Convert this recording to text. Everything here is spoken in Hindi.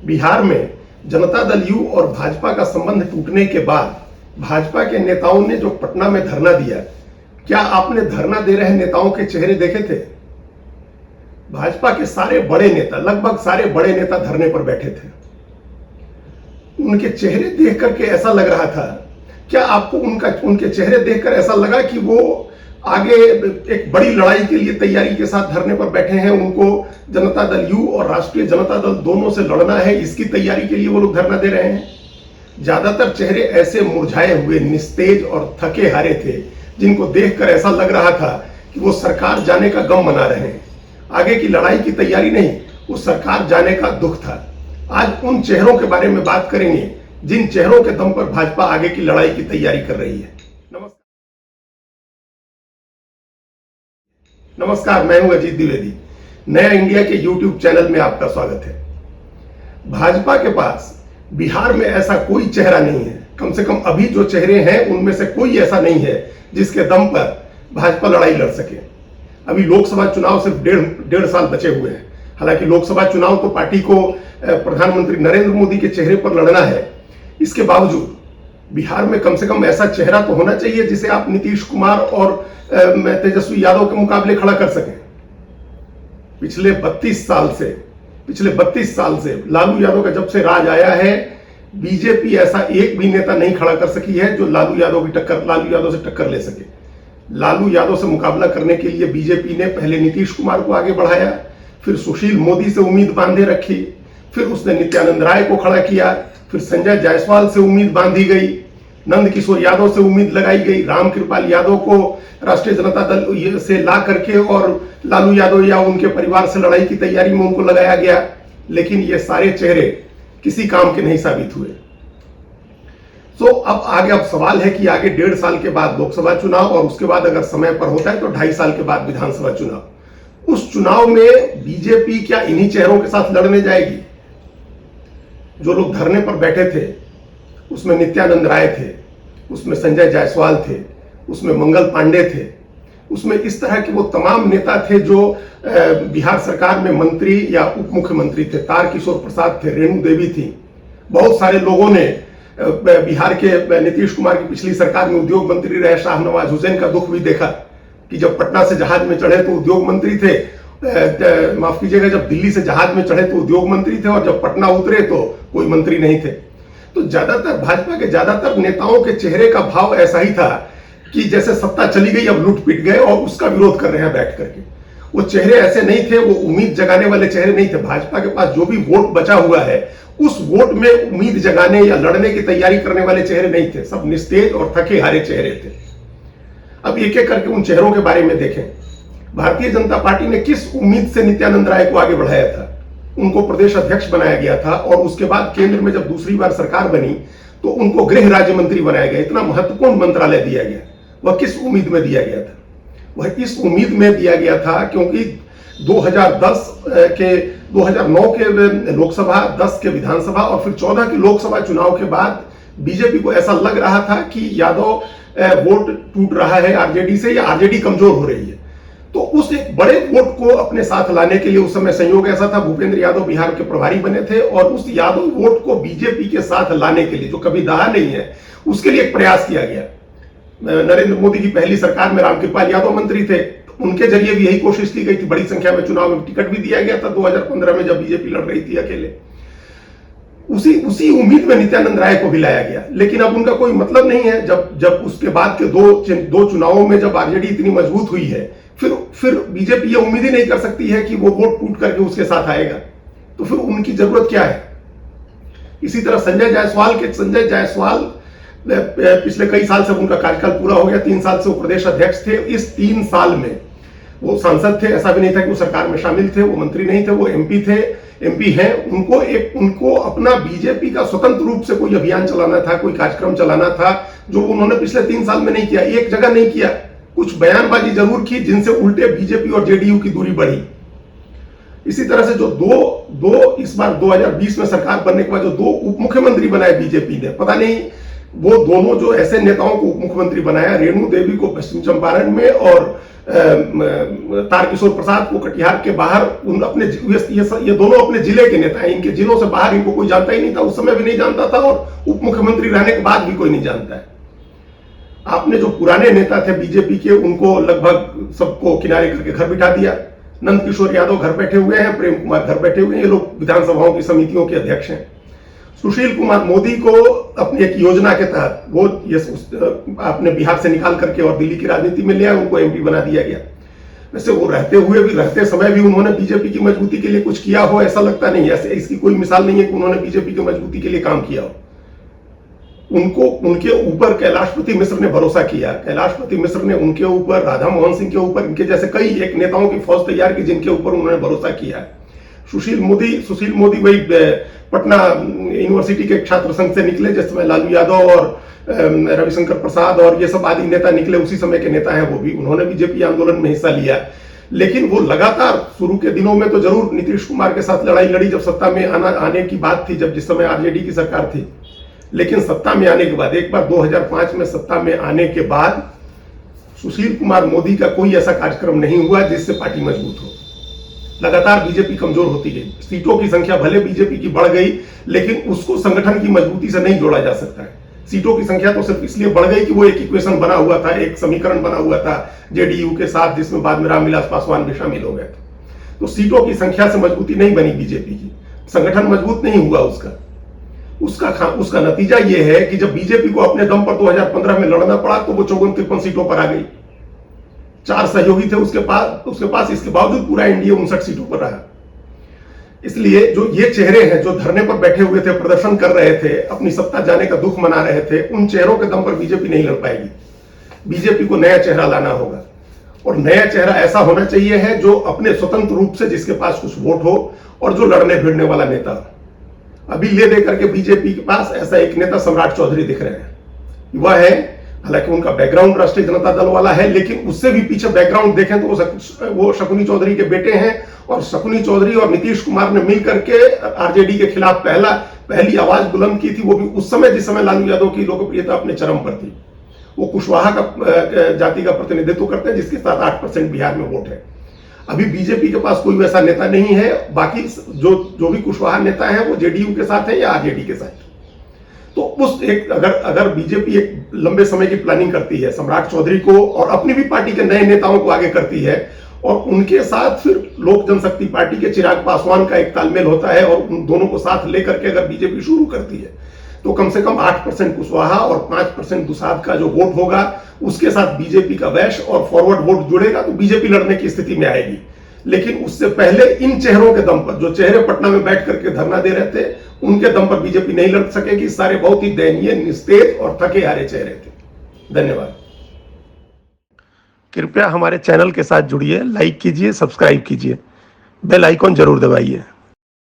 बिहार में जनता दल यू और भाजपा का संबंध टूटने के बाद भाजपा के नेताओं ने जो पटना में धरना दिया, क्या आपने धरना दे रहे नेताओं के चेहरे देखे थे? भाजपा के सारे बड़े नेता, लगभग सारे बड़े नेता धरने पर बैठे थे। उनके चेहरे देख करके ऐसा लग रहा था, क्या आपको उनके चेहरे देखकर ऐसा लगा कि वो आगे एक बड़ी लड़ाई के लिए तैयारी के साथ धरने पर बैठे हैं? उनको जनता दल यू और राष्ट्रीय जनता दल दोनों से लड़ना है, इसकी तैयारी के लिए वो लोग धरना दे रहे हैं। ज्यादातर चेहरे ऐसे मुरझाए हुए, निस्तेज और थके हारे थे, जिनको देखकर ऐसा लग रहा था कि वो सरकार जाने का गम मना रहे हैं। आगे की लड़ाई की तैयारी नहीं, वो सरकार जाने का दुख था। आज उन चेहरों के बारे में बात करेंगे जिन चेहरों के दम पर भाजपा आगे की लड़ाई की तैयारी कर रही है। नमस्कार, मैं हूं अजीत द्विवेदी। नया इंडिया के YouTube चैनल में आपका स्वागत है। भाजपा के पास बिहार में ऐसा कोई चेहरा नहीं है, कम से कम अभी जो चेहरे हैं उनमें से कोई ऐसा नहीं है जिसके दम पर भाजपा लड़ाई लड़ सके। अभी लोकसभा चुनाव सिर्फ डेढ़ साल बचे हुए हैं। हालांकि लोकसभा चुनाव तो पार्टी को प्रधानमंत्री नरेंद्र मोदी के चेहरे पर लड़ना है, इसके बावजूद बिहार में कम से कम ऐसा चेहरा तो होना चाहिए जिसे आप नीतीश कुमार और तेजस्वी यादव के मुकाबले खड़ा कर सकें। पिछले 32 साल से लालू यादव का जब से राज आया है, बीजेपी ऐसा एक भी नेता नहीं खड़ा कर सकी है जो लालू यादव से टक्कर ले सके। लालू यादव से मुकाबला करने के लिए बीजेपी ने पहले नीतीश कुमार को आगे बढ़ाया, फिर सुशील मोदी से उम्मीद बांधे रखी, फिर उसने नित्यानंद राय को खड़ा किया, फिर संजय जायसवाल से उम्मीद बांधी गई, नंद किशोर यादव से उम्मीद लगाई गई, रामकृपाल यादव को राष्ट्रीय जनता दल से ला करके और लालू यादव या उनके परिवार से लड़ाई की तैयारी में उनको लगाया गया। लेकिन ये सारे चेहरे किसी काम के नहीं साबित हुए। तो अब सवाल है कि आगे डेढ़ साल के बाद लोकसभा चुनाव और उसके बाद अगर समय पर होता है तो 2.5 साल के बाद विधानसभा चुनाव। उस चुनाव में बीजेपी क्या इन्हीं चेहरों के साथ लड़ने जाएगी? जो लोग धरने पर बैठे थे उसमें नित्यानंद राय थे, उसमें संजय जायसवाल थे, उसमें मंगल पांडे थे, उसमें इस तरह के वो तमाम नेता थे जो बिहार सरकार में मंत्री या उप मुख्यमंत्री थे। तारकिशोर प्रसाद थे, रेणु देवी थी। बहुत सारे लोगों ने बिहार के नीतीश कुमार की पिछली सरकार में उद्योग मंत्री रहे शाहनवाज हुसैन का दुख भी देखा कि जब पटना से जहाज में चढ़े तो उद्योग मंत्री थे, माफ कीजिएगा, जब दिल्ली से जहाज में चढ़े तो उद्योग मंत्री थे और जब पटना उतरे तो कोई मंत्री नहीं थे। तो ज्यादातर भाजपा के ज्यादातर नेताओं के चेहरे का भाव ऐसा ही था कि जैसे सत्ता चली गई, अब लूट पिट गए और उसका विरोध कर रहे हैं बैठ करके। वो चेहरे ऐसे नहीं थे, वो उम्मीद जगाने वाले चेहरे नहीं थे। भाजपा के पास जो भी वोट बचा हुआ है उस वोट में उम्मीद जगाने या लड़ने की तैयारी करने वाले चेहरे नहीं थे। सब निस्तेज और थके हारे चेहरे थे। अब एक एक करके उन चेहरों के बारे में देखें। भारतीय जनता पार्टी ने किस उम्मीद से नित्यानंद राय को आगे बढ़ाया था? उनको प्रदेश अध्यक्ष बनाया गया था और उसके बाद केंद्र में जब दूसरी बार सरकार बनी तो उनको गृह राज्य मंत्री बनाया गया। इतना महत्वपूर्ण मंत्रालय दिया गया। वह किस उम्मीद में दिया गया था? वह इस उम्मीद में दिया गया था क्योंकि 2009 के लोकसभा, 10 के विधानसभा और फिर 14 के लोकसभा चुनाव के बाद बीजेपी को ऐसा लग रहा था कि यादव वोट टूट रहा है आरजेडी से या आरजेडी कमजोर हो रही है। तो उस एक बड़े वोट को अपने साथ लाने के लिए उस समय संयोग ऐसा था, भूपेंद्र यादव बिहार के प्रभारी बने थे और उस यादव वोट को बीजेपी के साथ लाने के लिए, जो कभी दहा नहीं है, उसके लिए एक प्रयास किया गया। नरेंद्र मोदी की पहली सरकार में रामकृपाल यादव मंत्री थे, उनके जरिए भी यही कोशिश की गई थी। बड़ी संख्या में चुनाव में टिकट भी दिया गया था 2015 में जब बीजेपी लड़ रही थी अकेले। उसी उम्मीद में नित्यानंद राय को भी लाया गया। लेकिन अब उनका कोई मतलब नहीं है। जब उसके बाद के दो चुनावों में जब आरजेडी इतनी मजबूत हुई है, फिर बीजेपी ये उम्मीद ही नहीं कर सकती है कि वो वोट टूट करके उसके साथ आएगा। तो फिर उनकी जरूरत क्या है? इसी तरह संजय जायसवाल पिछले कई साल से उनका कार्यकाल पूरा हो गया, 3 साल से वो प्रदेश अध्यक्ष थे। इस 3 साल में वो सांसद थे, ऐसा भी नहीं था कि वो सरकार में शामिल थे, वो मंत्री नहीं थे, वो एमपी हैं। उनको अपना बीजेपी का स्वतंत्र रूप से कोई अभियान चलाना था, कोई कार्यक्रम चलाना था, जो उन्होंने पिछले 3 साल में नहीं किया। एक जगह नहीं किया, कुछ बयानबाजी जरूर की जिनसे उल्टे बीजेपी और जेडीयू की दूरी बढ़ी। इसी तरह से जो दो इस बार 2020 में सरकार बनने के बाद जो 2 उप मुख्यमंत्री बनाए बीजेपी ने, पता नहीं वो दोनों जो ऐसे नेताओं को उप मुख्यमंत्री बनाया, रेणु देवी को पश्चिम चंपारण में और तारकिशोर प्रसाद को कटिहार के बाहर, उन अपने ये दोनों अपने जिले के नेता हैं, इनके जिलों से बाहर इनको कोई जानता ही नहीं था, उस समय भी नहीं जानता था और उप मुख्यमंत्री रहने के बाद भी कोई नहीं जानता है। आपने जो पुराने नेता थे बीजेपी के, उनको लगभग सबको किनारे करके घर बिठा दिया। नंद किशोर यादव घर बैठे हुए हैं, प्रेम कुमार घर बैठे हुए हैं, ये लोग विधानसभाओं की समितियों के अध्यक्ष हैं। सुशील कुमार मोदी को अपनी एक योजना के तहत वो ये आपने बिहार से निकाल करके और दिल्ली की राजनीति में लिया, उनको एमपी बना दिया गया। वैसे वो रहते समय भी उन्होंने बीजेपी की मजबूती के लिए कुछ किया हो ऐसा लगता नहीं है, ऐसे इसकी कोई मिसाल नहीं है कि उन्होंने बीजेपी की मजबूती के लिए काम किया हो। उनके ऊपर कैलाशपति मिश्र ने भरोसा किया, कैलाशपति मिश्र ने उनके ऊपर, राधा मोहन सिंह के ऊपर, इनके जैसे कई एक नेताओं की फौज तैयार की जिनके ऊपर उन्होंने भरोसा किया है। सुशील मोदी वही पटना यूनिवर्सिटी के छात्र संघ से निकले जिस समय लालू यादव और रविशंकर प्रसाद और ये सब आदि नेता निकले, उसी समय के नेता हैं वो भी, उन्होंने बीजेपी आंदोलन में हिस्सा लिया। लेकिन वो लगातार शुरू के दिनों में तो जरूर नीतीश कुमार के साथ लड़ाई लड़ी जब सत्ता में आने की बात थी, जब जिस समय आरजेडी की सरकार थी। लेकिन सत्ता में आने के बाद, एक बार 2005 में सत्ता में आने के बाद सुशील कुमार मोदी का कोई ऐसा कार्यक्रम नहीं हुआ जिससे पार्टी मजबूत हो। लगातार बीजेपी कमजोर होती गई, सीटों की संख्या भले बीजेपी की बढ़ गई लेकिन उसको संगठन की मजबूती से नहीं जोड़ा जा सकता है। सीटों की संख्या तो सिर्फ इसलिए बढ़ गई कि वो एक इक्वेशन बना हुआ था, एक समीकरण बना हुआ था जेडीयू के साथ, जिसमें बाद में रामविलास पासवान भी शामिल हो गए थे। तो सीटों की संख्या से मजबूती नहीं बनी बीजेपी की, संगठन मजबूत नहीं हुआ उसका नतीजा यह है कि जब बीजेपी को अपने दम पर 2015 में लड़ना पड़ा तो वो 54-53 सीटों पर आ गई। 4 सहयोगी थे उसके पास, इसके बावजूद पूरा एनडीए 59 सीटों पर रहा। इसलिए जो ये चेहरे हैं जो धरने पर बैठे हुए थे, प्रदर्शन कर रहे थे, अपनी सत्ता जाने का दुख मना रहे थे, उन चेहरों के दम पर बीजेपी नहीं लड़ पाएगी। बीजेपी को नया चेहरा लाना होगा और नया चेहरा ऐसा होना चाहिए है जो अपने स्वतंत्र रूप से, जिसके पास कुछ वोट हो और जो लड़ने भिड़ने वाला नेता। अभी ले दे करके बीजेपी के पास ऐसा एक नेता सम्राट चौधरी दिख रहे हैं, युवा है, हालांकि उनका बैकग्राउंड राष्ट्रीय जनता दल वाला है, लेकिन उससे भी पीछे बैकग्राउंड देखें तो वो शकुनी चौधरी के बेटे हैं और शकुनी चौधरी और नीतीश कुमार ने मिलकर के आरजेडी के खिलाफ पहली आवाज बुलंद की थी, वो भी उस समय जिस समय लालू यादव की लोकप्रियता अपने चरम पर थी। वो कुशवाहा का जाति का प्रतिनिधित्व करते हैं जिसके साथ 8% बिहार में वोट है। अभी बीजेपी के पास कोई वैसा नेता नहीं है, बाकी जो भी कुशवाहा नेता है वो जेडीयू के साथ है या आरजेडी के साथ। तो अगर बीजेपी एक लंबे समय की प्लानिंग करती है, सम्राट चौधरी को और अपनी भी पार्टी के नए नेताओं को आगे करती है और उनके साथ फिर लोक जनशक्ति पार्टी के चिराग पासवान का एक तालमेल होता है और उन दोनों को साथ लेकर के अगर बीजेपी शुरू करती है तो कम से कम 8% कुशवाहा और 5% दुसाद का जो वोट होगा उसके साथ बीजेपी का वैश्य और फॉरवर्ड वोट जुड़ेगा तो बीजेपी लड़ने की स्थिति में आएगी। लेकिन उससे पहले इन चेहरों के दम पर, जो चेहरे पटना में बैठ करके धरना दे रहे थे, उनके दम पर बीजेपी नहीं लड़ सकेगी। सारे बहुत ही दयनीय, निस्तेज और थके हारे चेहरे थे। धन्यवाद। कृपया हमारे चैनल के साथ जुड़िए, लाइक कीजिए, सब्सक्राइब कीजिए, बेल आइकॉन जरूर दबाइए।